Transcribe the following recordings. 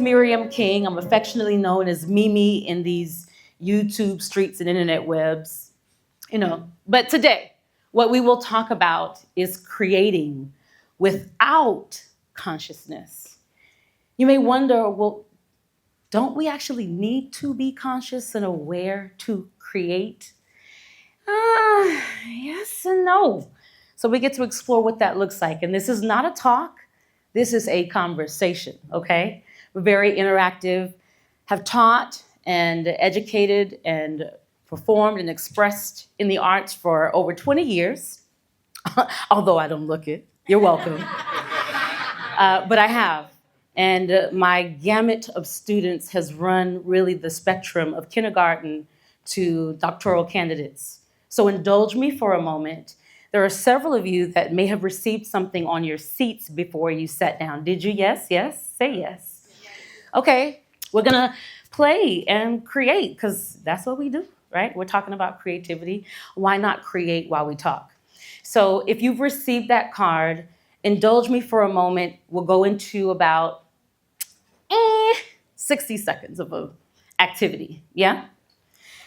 Miriam King. I'm affectionately known as Mimi in these YouTube streets and internet webs, But today, what we will talk about is creating without consciousness. You may wonder, well, don't we actually need to be conscious and aware to create? Yes and no. So we get to explore what that looks like. And this is not a talk. This is a conversation, okay? We're very interactive, have taught and educated and performed and expressed in the arts for over 20 years, although I don't look it. You're welcome. But I have. And my gamut of students has run really the spectrum of kindergarten to doctoral candidates. So indulge me for a moment. There are several of you that may have received something on your seats before you sat down. Did you? Yes? Say yes. Okay, we're gonna play and create because that's what we do, right? We're talking about creativity. Why not create while we talk? So if you've received that card, indulge me for a moment. We'll go into about 60 seconds of an activity, yeah?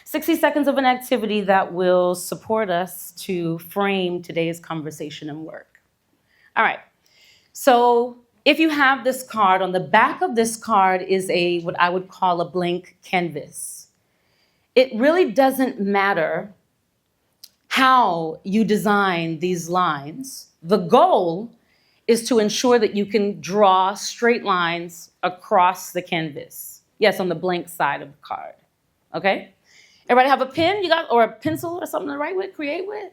60 seconds of an activity that will support us to frame today's conversation and work. All right, so if you have this card, on the back of this card is what I would call a blank canvas. It really doesn't matter how you design these lines. The goal is to ensure that you can draw straight lines across the canvas. Yes, on the blank side of the card, okay? Everybody have a pen or a pencil or something to write with, create with?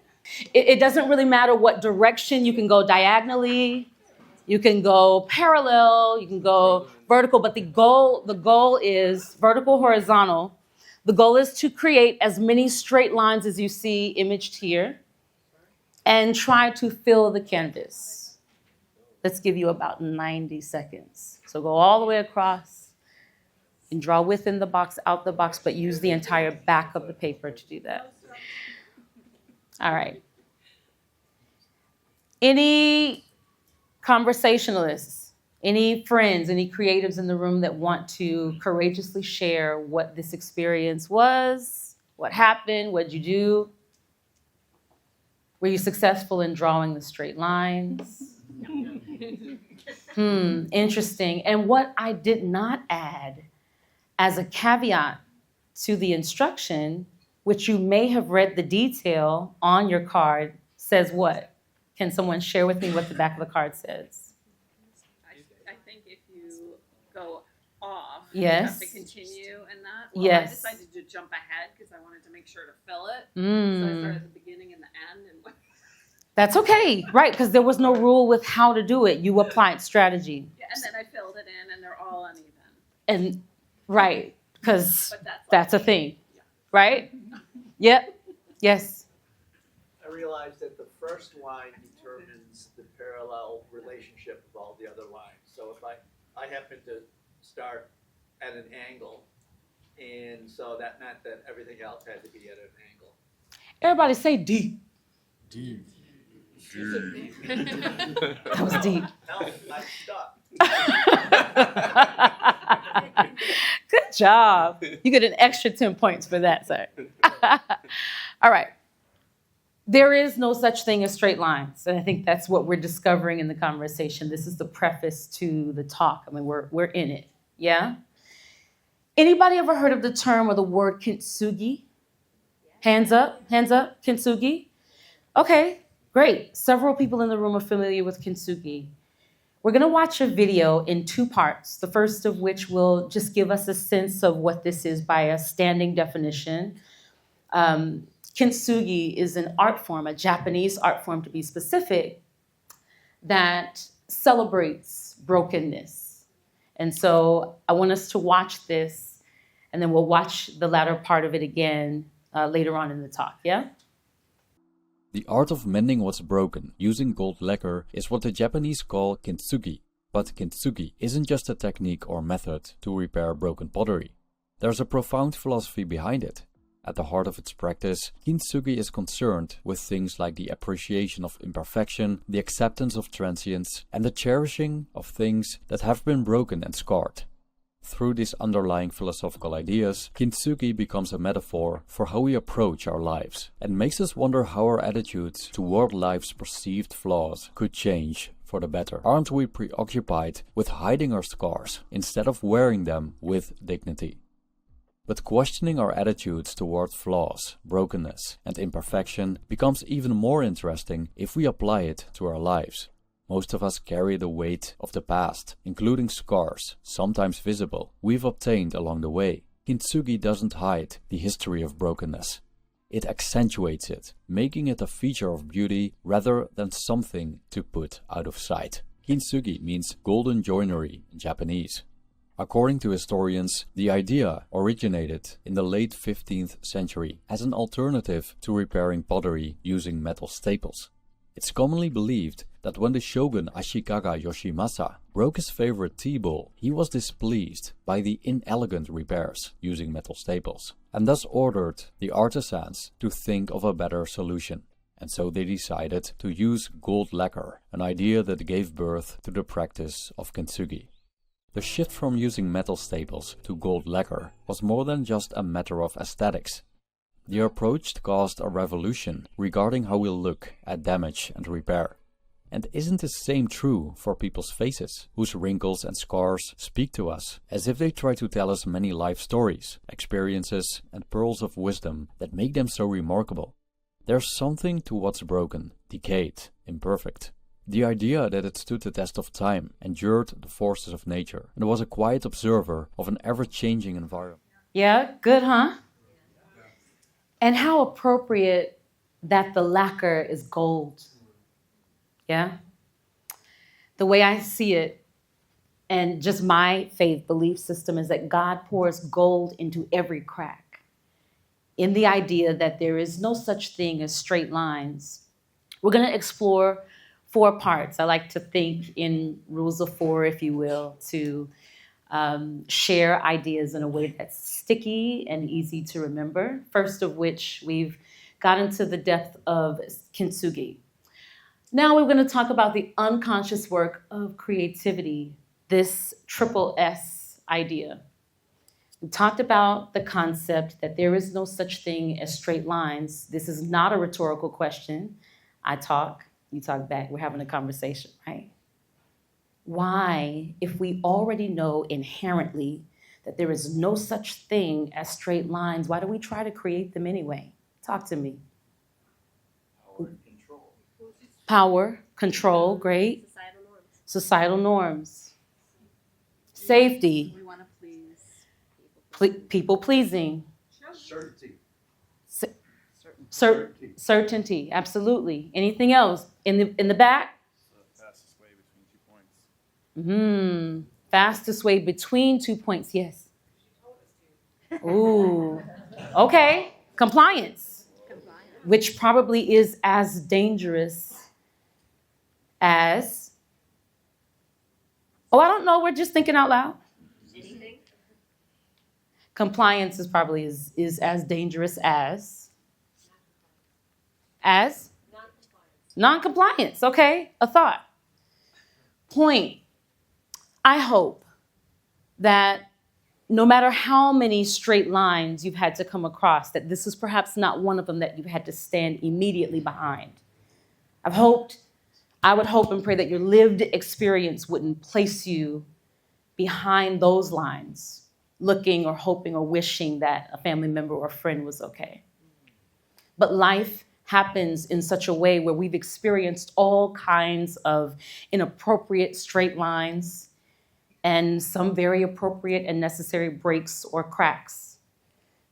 It doesn't really matter what direction. You can go diagonally, you can go parallel, you can go vertical, but the goal is vertical, horizontal. The goal is to create as many straight lines as you see imaged here and try to fill the canvas. Let's give you about 90 seconds. So go all the way across and draw within the box, out the box, but use the entire back of the paper to do that. All right. Any conversationalists, any friends, any creatives in the room that want to courageously share what this experience was, what happened, what'd you do? Were you successful in drawing the straight lines? Interesting. And what I did not add as a caveat to the instruction, which you may have read the detail on your card, says what? Can someone share with me what the back of the card says? I think if you go off, yes, you have to continue in that. Well, yes. I decided to jump ahead because I wanted to make sure to fill it. So I started at the beginning and the end. And that's okay, right? Because there was no rule with how to do it. You applied strategy. Yeah, and then I filled it in, and they're all uneven. And right, because that's a thing, right? Yep. Yes. I realized that the first line determines the parallel relationship of all the other lines. So if I happen to start at an angle, and so that meant that everything else had to be at an angle. Everybody say D. D. That was deep. Help, I'm stuck. Good job. You get an extra 10 points for that, sir. All right. There is no such thing as straight lines. And I think that's what we're discovering in the conversation. This is the preface to the talk. I mean, we're in it. Yeah? Anybody ever heard of the term or the word kintsugi? Hands up, kintsugi. Okay, great. Several people in the room are familiar with kintsugi. We're going to watch a video in two parts, the first of which will just give us a sense of what this is by a standing definition. Kintsugi is an art form, a Japanese art form to be specific, that celebrates brokenness. And so I want us to watch this, and then we'll watch the latter part of it again later on in the talk, yeah? The art of mending what's broken using gold lacquer is what the Japanese call kintsugi. But kintsugi isn't just a technique or method to repair broken pottery. There's a profound philosophy behind it. At the heart of its practice, kintsugi is concerned with things like the appreciation of imperfection, the acceptance of transience, and the cherishing of things that have been broken and scarred. Through these underlying philosophical ideas, kintsugi becomes a metaphor for how we approach our lives and makes us wonder how our attitudes toward life's perceived flaws could change for the better. Aren't we preoccupied with hiding our scars instead of wearing them with dignity? But questioning our attitudes toward flaws, brokenness, and imperfection becomes even more interesting if we apply it to our lives. Most of us carry the weight of the past, including scars, sometimes visible, we've obtained along the way. Kintsugi doesn't hide the history of brokenness. It accentuates it, making it a feature of beauty rather than something to put out of sight. Kintsugi means golden joinery in Japanese. According to historians, the idea originated in the late 15th century as an alternative to repairing pottery using metal staples. It's commonly believed that when the shogun Ashikaga Yoshimasa broke his favorite tea bowl, he was displeased by the inelegant repairs using metal staples, and thus ordered the artisans to think of a better solution. And so they decided to use gold lacquer, an idea that gave birth to the practice of kintsugi. The shift from using metal staples to gold lacquer was more than just a matter of aesthetics. The approach caused a revolution regarding how we look at damage and repair. And isn't the same true for people's faces, whose wrinkles and scars speak to us, as if they try to tell us many life stories, experiences, and pearls of wisdom that make them so remarkable? There's something to what's broken, decayed, imperfect. The idea that it stood the test of time, endured the forces of nature, and was a quiet observer of an ever-changing environment. Yeah, good, huh? And how appropriate that the lacquer is gold. Yeah? The way I see it, and just my faith belief system, is that God pours gold into every crack, in the idea that there is no such thing as straight lines. We're going to explore 4 parts. I like to think in rules of 4, if you will, to share ideas in a way that's sticky and easy to remember. First of which, we've gotten to the depth of kintsugi. Now we're going to talk about the unconscious work of creativity, this triple S idea. We talked about the concept that there is no such thing as straight lines. This is not a rhetorical question. I talk, you talk back. We're having a conversation, right? Why, if we already know inherently that there is no such thing as straight lines, why do we try to create them anyway? Talk to me. Power and control. Power, control, great. Societal norms. Societal norms. Safety, We want to please people pleasing. Certainty. certain. Certainty, absolutely. Anything else? In the back? The fastest way between 2 points. Fastest way between 2 points, yes. Ooh, okay. Compliance, which probably is as dangerous as, I don't know, we're just thinking out loud. Anything? Compliance is probably is as dangerous as non-compliance. Okay, a thought. Point. I hope that no matter how many straight lines you've had to come across, that this is perhaps not one of them that you've had to stand immediately behind. I would hope and pray that your lived experience wouldn't place you behind those lines, looking or hoping or wishing that a family member or friend was okay. But life happens in such a way where we've experienced all kinds of inappropriate straight lines and some very appropriate and necessary breaks or cracks.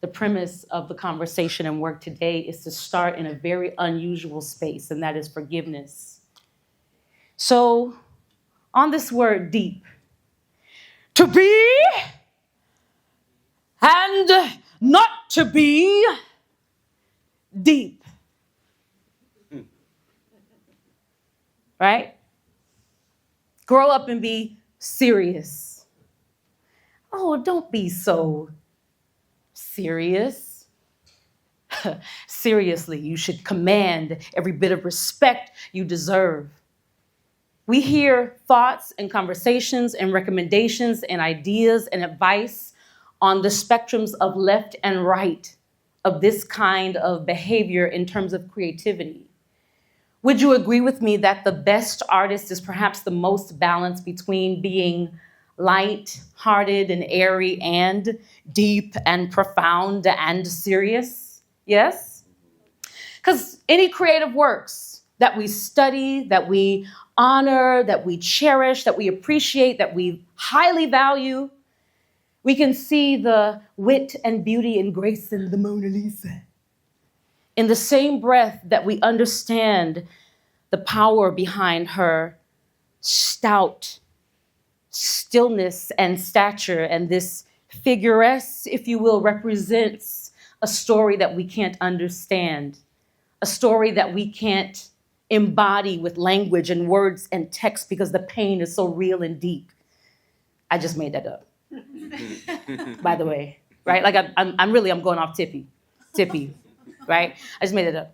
The premise of the conversation and work today is to start in a very unusual space, and that is forgiveness. So, on this word deep, to be and not to be deep. Right? Grow up and be serious. Oh, don't be so serious. Seriously, you should command every bit of respect you deserve. We hear thoughts and conversations and recommendations and ideas and advice on the spectrums of left and right of this kind of behavior in terms of creativity. Would you agree with me that the best artist is perhaps the most balanced between being light-hearted and airy and deep and profound and serious? Yes? Because any creative works that we study, that we honor, that we cherish, that we appreciate, that we highly value, we can see the wit and beauty and grace in the Mona Lisa. In the same breath that we understand the power behind her stout stillness and stature, and this figuress, if you will, represents a story that we can't understand, a story that we can't embody with language and words and text because the pain is so real and deep. I just made that up, by the way, right? Like I'm going off tippy, right? I just made it up.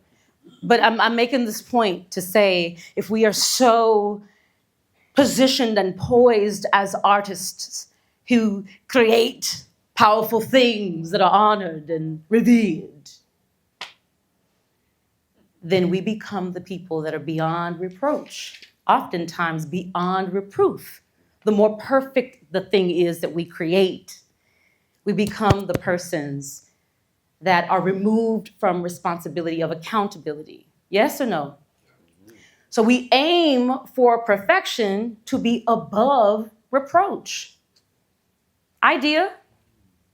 But I'm making this point to say, if we are so positioned and poised as artists who create powerful things that are honored and revered, then we become the people that are beyond reproach, oftentimes beyond reproof. The more perfect the thing is that we create, we become the persons that are removed from responsibility of accountability. Yes or no? So we aim for perfection to be above reproach. Idea?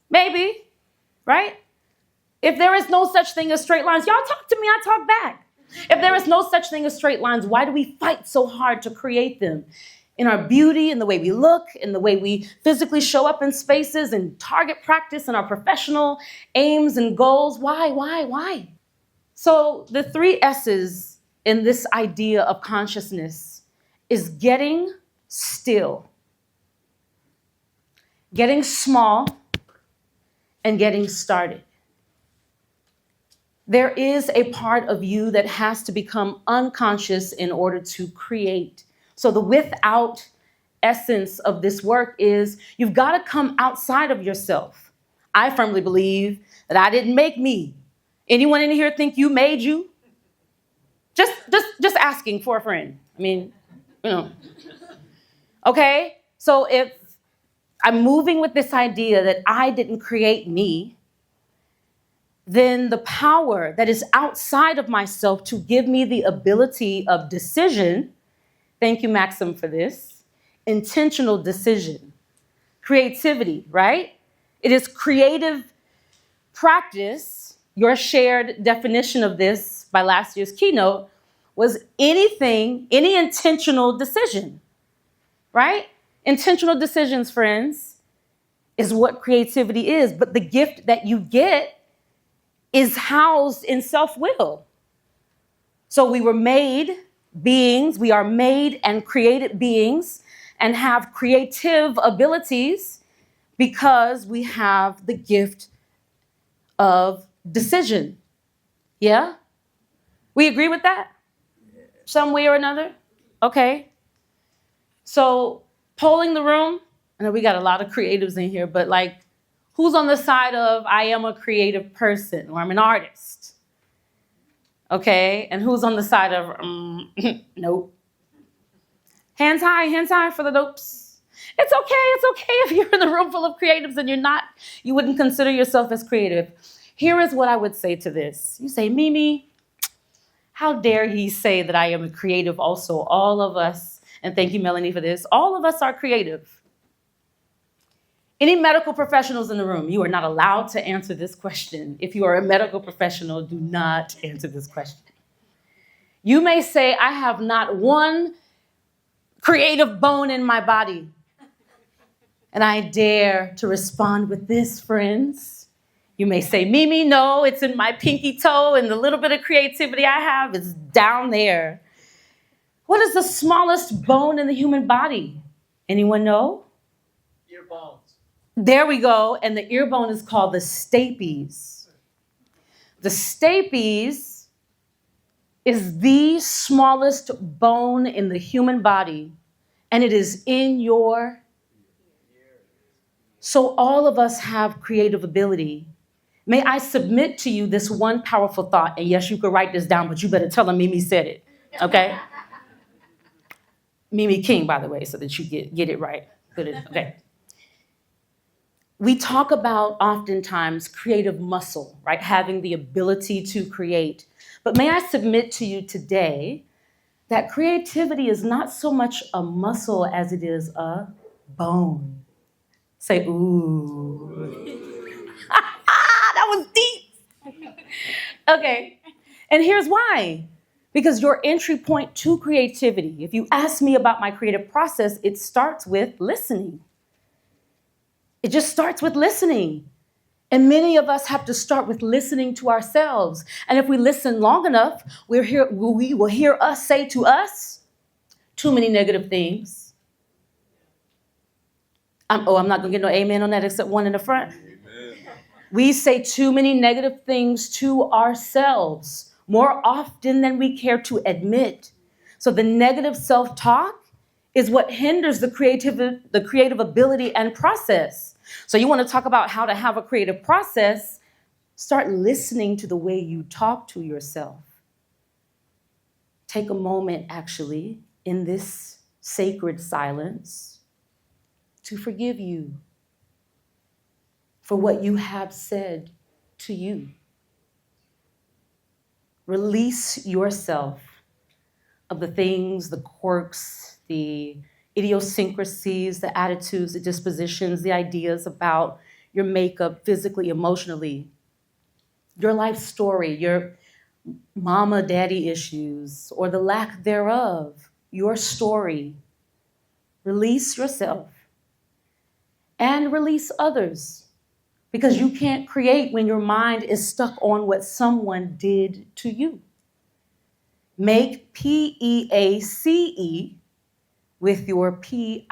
Maybe, right? If there is no such thing as straight lines, y'all talk to me, I talk back. If there is no such thing as straight lines, why do we fight so hard to create them? In our beauty, in the way we look, in the way we physically show up in spaces, in target practice, in our professional aims and goals. Why? So the 3 S's in this idea of consciousness is getting still, getting small, and getting started. There is a part of you that has to become unconscious in order to create. So the without essence of this work is you've got to come outside of yourself. I firmly believe that I didn't make me. Anyone in here think you made you? Just asking for a friend. I mean, Okay, so if I'm moving with this idea that I didn't create me, then the power that is outside of myself to give me the ability of decision, thank you, Maxim, for this, intentional decision, creativity, right? It is creative practice. Your shared definition of this by last year's keynote was any intentional decision, right? Intentional decisions, friends, is what creativity is. But the gift that you get is housed in self-will. So we were made beings, we are made and created beings and have creative abilities because we have the gift of decision. Yeah? We agree with that? Some way or another? Okay. So polling the room, I know we got a lot of creatives in here, but like, who's on the side of I am a creative person or I'm an artist? Okay, and who's on the side of nope? Hands high for the nopes. It's okay if you're in the room full of creatives and you wouldn't consider yourself as creative. Here is what I would say to this. You say, Mimi, how dare he say that I am a creative also? All of us, and thank you, Melanie, for this, all of us are creative. Any medical professionals in the room, you are not allowed to answer this question. If you are a medical professional, do not answer this question. You may say, I have not one creative bone in my body. And I dare to respond with this, friends. You may say, Mimi, no, it's in my pinky toe, and the little bit of creativity I have is down there. What is the smallest bone in the human body? Anyone know? Ear bones. There we go. And the ear bone is called the stapes. The stapes is the smallest bone in the human body, and it is in your. So all of us have creative ability. May I submit to you this one powerful thought, and yes, you could write this down, but you better tell them Mimi said it, okay? Miriam King, by the way, so that you get it right. Okay. We talk about oftentimes creative muscle, right? Having the ability to create. But may I submit to you today that creativity is not so much a muscle as it is a bone. Say, ooh. That was deep. Okay. And here's why. Because your entry point to creativity, if you ask me about my creative process, it starts with listening. It just starts with listening. And many of us have to start with listening to ourselves. And if we listen long enough, we will hear us say to us too many negative things. I'm not going to get no amen on that except one in the front. Amen. We say too many negative things to ourselves more often than we care to admit. So the negative self-talk is what hinders the creative ability and process. So you want to talk about how to have a creative process, start listening to the way you talk to yourself. Take a moment, actually, in this sacred silence to forgive you for what you have said to you. Release yourself of the things, the quirks, the idiosyncrasies, the attitudes, the dispositions, the ideas about your makeup physically, emotionally, your life story, your mama, daddy issues, or the lack thereof, your story. Release yourself and release others, because you can't create when your mind is stuck on what someone did to you. Make PEACE with your PIECES.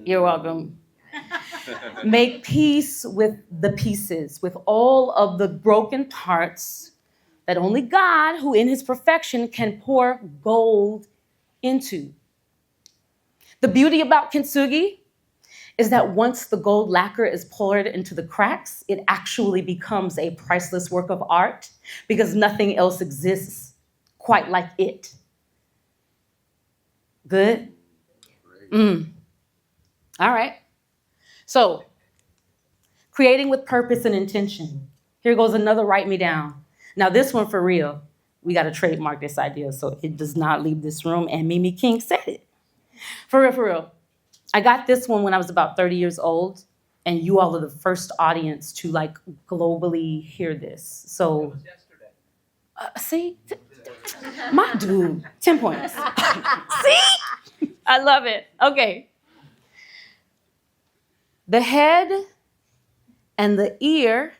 You're welcome. Make peace with the pieces, with all of the broken parts that only God, who in his perfection can pour gold into. The beauty about kintsugi is that once the gold lacquer is poured into the cracks, it actually becomes a priceless work of art because nothing else exists quite like it. Good? All right. So, creating with purpose and intention. Here goes another write me down. Now, this one for real. We got to trademark this idea so it does not leave this room, and Miriam King said it. For real. I got this one when I was about 30 years old, and you all are the first audience to globally hear this. So, see? My dude, 10 points. See? I love it. Okay. The head and the ear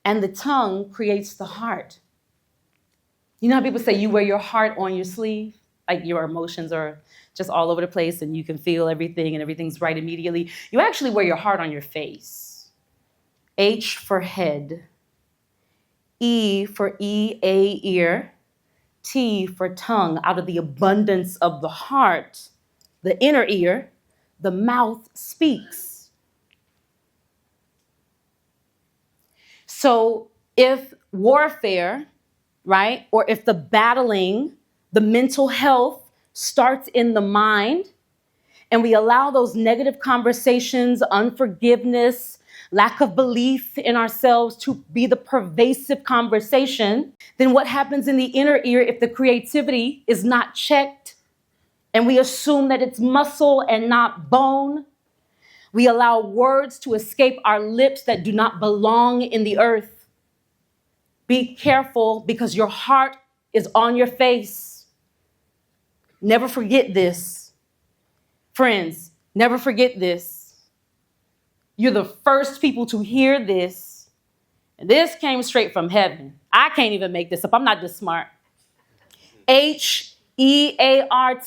and the tongue creates the heart. You know how people say you wear your heart on your sleeve? Like your emotions are just all over the place and you can feel everything and everything's right immediately. You actually wear your heart on your face. H for head. E for ear. T for tongue. Out of the abundance of the heart, the inner ear, the mouth speaks. So if warfare, right, or if the battling, the mental health starts in the mind, and we allow those negative conversations, unforgiveness, lack of belief in ourselves to be the pervasive conversation, then what happens in the inner ear if the creativity is not checked and we assume that it's muscle and not bone? We allow words to escape our lips that do not belong in the earth. Be careful because your heart is on your face. Never forget this. Friends, never forget this. You're the first people to hear this. And this came straight from heaven. I can't even make this up. I'm not this smart. Heart.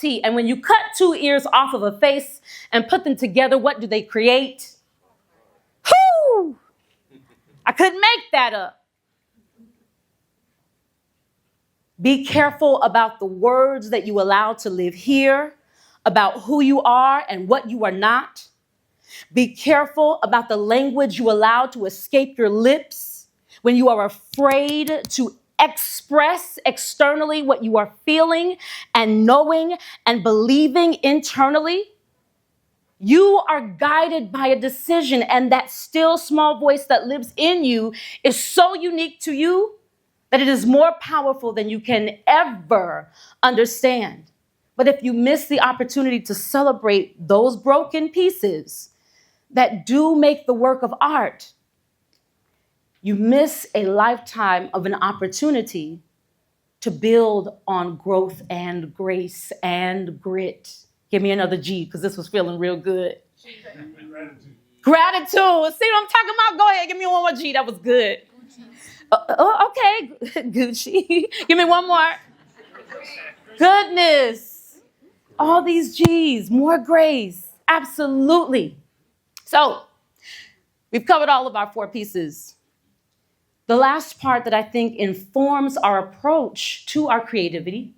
And when you cut two ears off of a face and put them together, what do they create? Whoo! I couldn't make that up. Be careful about the words that you allow to live here, about who you are and what you are not. Be careful about the language you allow to escape your lips when you are afraid to express externally what you are feeling and knowing and believing internally. You are guided by a decision, and that still small voice that lives in you is so unique to you that it is more powerful than you can ever understand. But if you miss the opportunity to celebrate those broken pieces that do make the work of art, you miss a lifetime of an opportunity to build on growth and grace and grit. Give me another G, because this was feeling real good. Gratitude. See what I'm talking about? Go ahead, give me one more G. That was good. Okay, Gucci. Give me one more. Goodness. All these G's, more grace. Absolutely. So, we've covered all of our 4 pieces. The last part that I think informs our approach to our creativity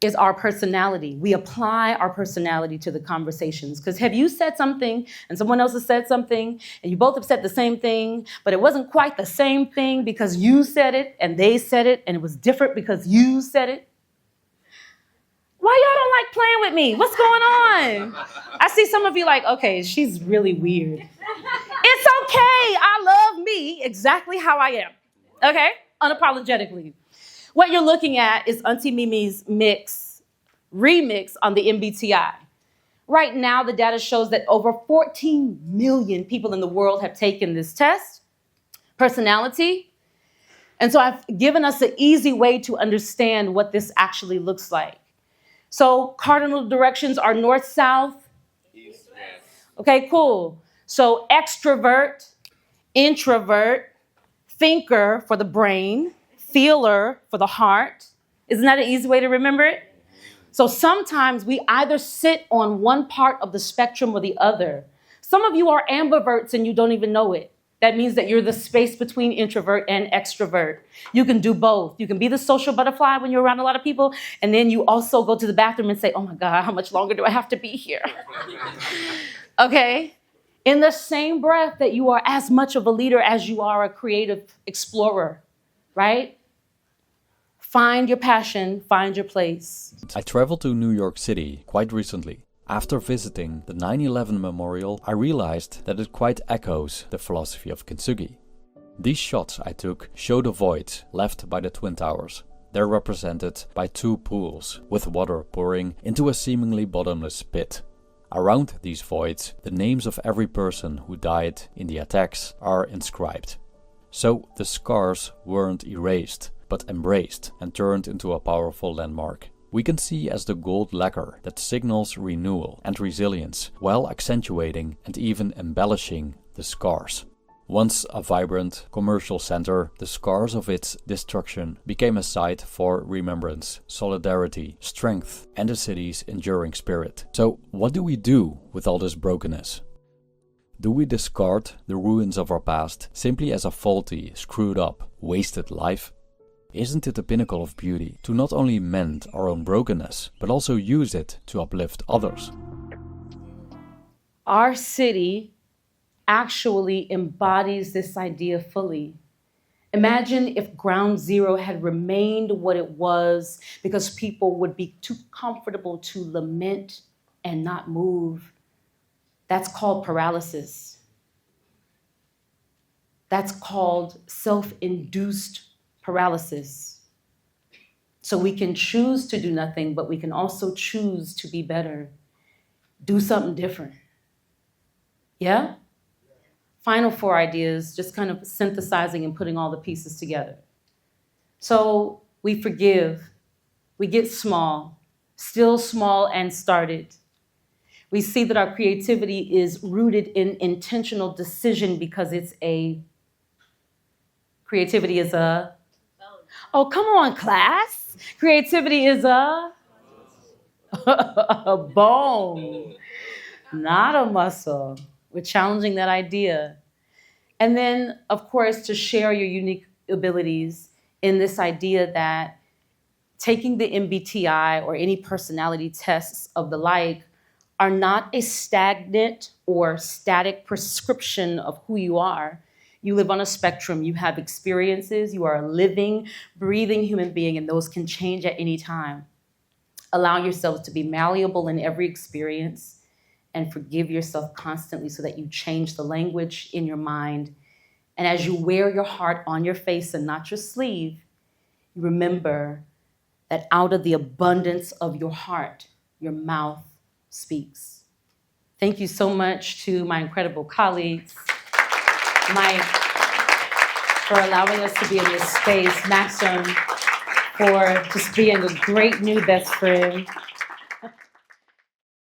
is our personality. We apply our personality to the conversations. Because have you said something and someone else has said something and you both have said the same thing, but it wasn't quite the same thing because you said it and they said it and it was different because you said it? Why y'all don't like playing with me? What's going on? I see some of you like, okay, she's really weird. It's okay. I love me exactly how I am. Okay? Unapologetically. What you're looking at is Auntie Mimi's remix on the MBTI. Right now, the data shows that over 14 million people in the world have taken this test, personality. And so I've given us an easy way to understand what this actually looks like. So cardinal directions are north, south. East, west. Okay, cool. So extrovert, introvert, thinker for the brain, feeler for the heart. Isn't that an easy way to remember it? So sometimes we either sit on one part of the spectrum or the other. Some of you are ambiverts and you don't even know it. That means that you're the space between introvert and extrovert. You can do both. You can be the social butterfly when you're around a lot of people, and then you also go to the bathroom and say, oh my God, how much longer do I have to be here? Okay? In the same breath that you are as much of a leader as you are a creative explorer, right? Find your passion, find your place. I traveled to New York City quite recently. After visiting the 9/11 memorial, I realized that it quite echoes the philosophy of Kintsugi. These shots I took show the void left by the Twin Towers. They're represented by 2 pools, with water pouring into a seemingly bottomless pit. Around these voids, the names of every person who died in the attacks are inscribed. So the scars weren't erased, but embraced and turned into a powerful landmark. We can see as the gold lacquer that signals renewal and resilience while accentuating and even embellishing the scars. Once a vibrant commercial center, the scars of its destruction became a site for remembrance, solidarity, strength, and the city's enduring spirit. So what do we do with all this brokenness? Do we discard the ruins of our past simply as a faulty, screwed up, wasted life? Isn't it the pinnacle of beauty to not only mend our own brokenness, but also use it to uplift others? Our city actually embodies this idea fully. Imagine if Ground Zero had remained what it was because people would be too comfortable to lament and not move. That's called paralysis. That's called self-induced paralysis. So we can choose to do nothing, but we can also choose to be better. Do something different. Yeah? Final 4 ideas, just kind of synthesizing and putting all the pieces together. So we forgive. We get small, still small and started. We see that our creativity is rooted in intentional decision because creativity is a, oh, come on, class. Creativity is a bone, not a muscle. We're challenging that idea. And then, of course, to share your unique abilities in this idea that taking the MBTI or any personality tests of the like are not a stagnant or static prescription of who you are. You live on a spectrum, you have experiences, you are a living, breathing human being, and those can change at any time. Allow yourself to be malleable in every experience and forgive yourself constantly so that you change the language in your mind. And as you wear your heart on your face and not your sleeve, you remember that out of the abundance of your heart, your mouth speaks. Thank you so much to my incredible colleagues, Mike, for allowing us to be in this space, Maxim, for just being a great new best friend,